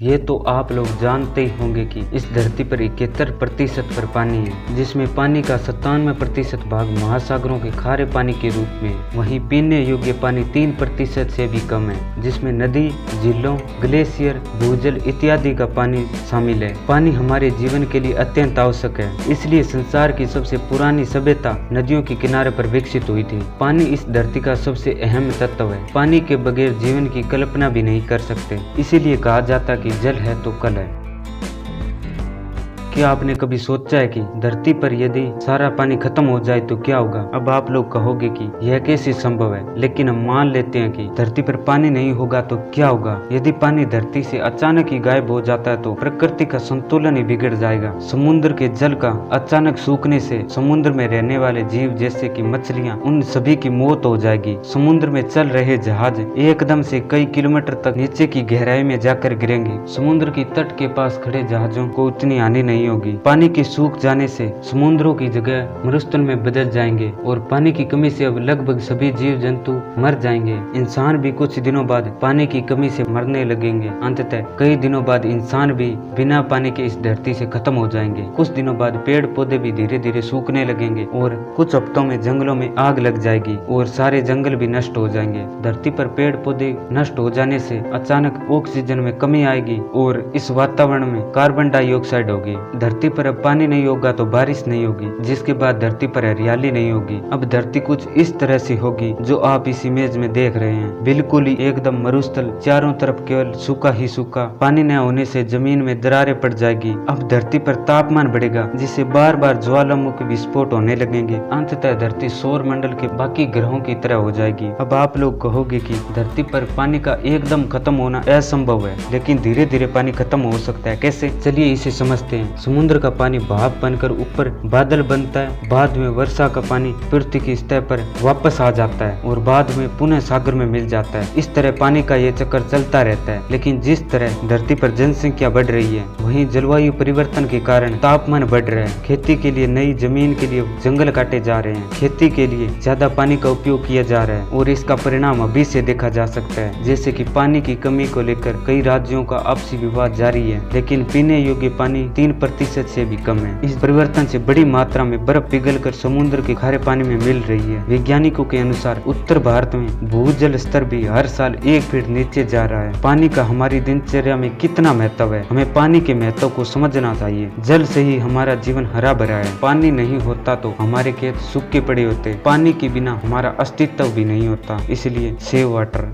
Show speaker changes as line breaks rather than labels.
ये तो आप लोग जानते ही होंगे कि इस धरती पर 71% पर पानी है, जिसमें पानी का 97% भाग महासागरों के खारे पानी के रूप में, वहीं पीने योग्य पानी 3% से भी कम है, जिसमें नदी, झीलों, ग्लेशियर, भूजल इत्यादि का पानी शामिल है। पानी हमारे जीवन के लिए अत्यंत आवश्यक है, इसलिए संसार की सबसे पुरानी सभ्यता नदियों के किनारे पर विकसित हुई थी। पानी इस धरती का सबसे अहम तत्व है। पानी के बगैर जीवन की कल्पना भी नहीं कर सकते, इसीलिए कहा जाता कि जल है तो कल है। क्या आपने कभी सोचा है कि धरती पर यदि सारा पानी खत्म हो जाए तो क्या होगा? अब आप लोग कहोगे कि यह कैसे संभव है, लेकिन हम मान लेते हैं कि धरती पर पानी नहीं होगा तो क्या होगा। यदि पानी धरती से अचानक ही गायब हो जाता है तो प्रकृति का संतुलन ही बिगड़ जाएगा। समुद्र के जल का अचानक सूखने से समुद्र में रहने वाले जीव जैसे कि मछलियाँ, उन सभी की मौत हो जाएगी। समुद्र में चल रहे जहाज एकदम से कई किलोमीटर तक नीचे की गहराई में जाकर गिरेंगे। समुद्र की तट के पास खड़े जहाजों को उतनी हानि नहीं होगी। पानी के सूख जाने से समुद्रों की जगह मरुस्थल में बदल जाएंगे और पानी की कमी से अब लगभग सभी जीव जंतु मर जाएंगे। इंसान भी कुछ दिनों बाद पानी की कमी से मरने लगेंगे। अंततः कई दिनों बाद इंसान भी बिना पानी के इस धरती से खत्म हो जाएंगे। कुछ दिनों बाद पेड़ पौधे भी धीरे धीरे सूखने लगेंगे और कुछ हफ्तों में जंगलों में आग लग जाएगी और सारे जंगल भी नष्ट हो जाएंगे। धरती पर पेड़ पौधे नष्ट हो जाने से अचानक ऑक्सीजन में कमी आएगी और इस वातावरण में कार्बन डाइऑक्साइड होगी। धरती पर अब पानी नहीं होगा तो बारिश नहीं होगी, जिसके बाद धरती पर हरियाली नहीं होगी। अब धरती कुछ इस तरह से होगी जो आप इस इमेज में देख रहे हैं, बिल्कुल ही एकदम मरुस्थल, चारों तरफ केवल सूखा ही सूखा। पानी न होने से जमीन में दरारें पड़ जाएगी। अब धरती पर तापमान बढ़ेगा, जिससे बार बार ज्वालामुखी विस्फोट होने लगेंगे। अंततः धरती सौर मंडल के बाकी ग्रहों की तरह हो जाएगी। अब आप लोग कहोगे कि धरती पर पानी का एकदम खत्म होना असंभव है, लेकिन धीरे धीरे पानी खत्म हो सकता है। कैसे? चलिए इसे समझते हैं। समुद्र का पानी भाप बनकर ऊपर बादल बनता है, बाद में वर्षा का पानी पृथ्वी की सतह पर वापस आ जाता है और बाद में पुनः सागर में मिल जाता है। इस तरह पानी का ये चक्कर चलता रहता है। लेकिन जिस तरह धरती पर जनसंख्या बढ़ रही है, वहीं जलवायु परिवर्तन के कारण तापमान बढ़ रहा है। खेती के लिए नई जमीन के लिए जंगल काटे जा रहे हैं, खेती के लिए ज्यादा पानी का उपयोग किया जा रहा है और इसका परिणाम अभी से देखा जा सकता है। जैसे कि पानी की कमी को लेकर कई राज्यों का आपसी विवाद जारी है, लेकिन पीने योग्य पानी 3% से भी कम है। इस परिवर्तन से बड़ी मात्रा में बर्फ पिघलकर समुद्र के खारे पानी में मिल रही है। वैज्ञानिकों के अनुसार उत्तर भारत में भूजल स्तर भी हर साल 1 फीट नीचे जा रहा है। पानी का हमारी दिनचर्या में कितना महत्व है, हमें पानी के महत्व को समझना चाहिए। जल से ही हमारा जीवन हरा भरा है। पानी नहीं होता तो हमारे खेत सूखे पड़े होते। पानी के बिना हमारा अस्तित्व भी नहीं होता। इसलिए सेव वाटर।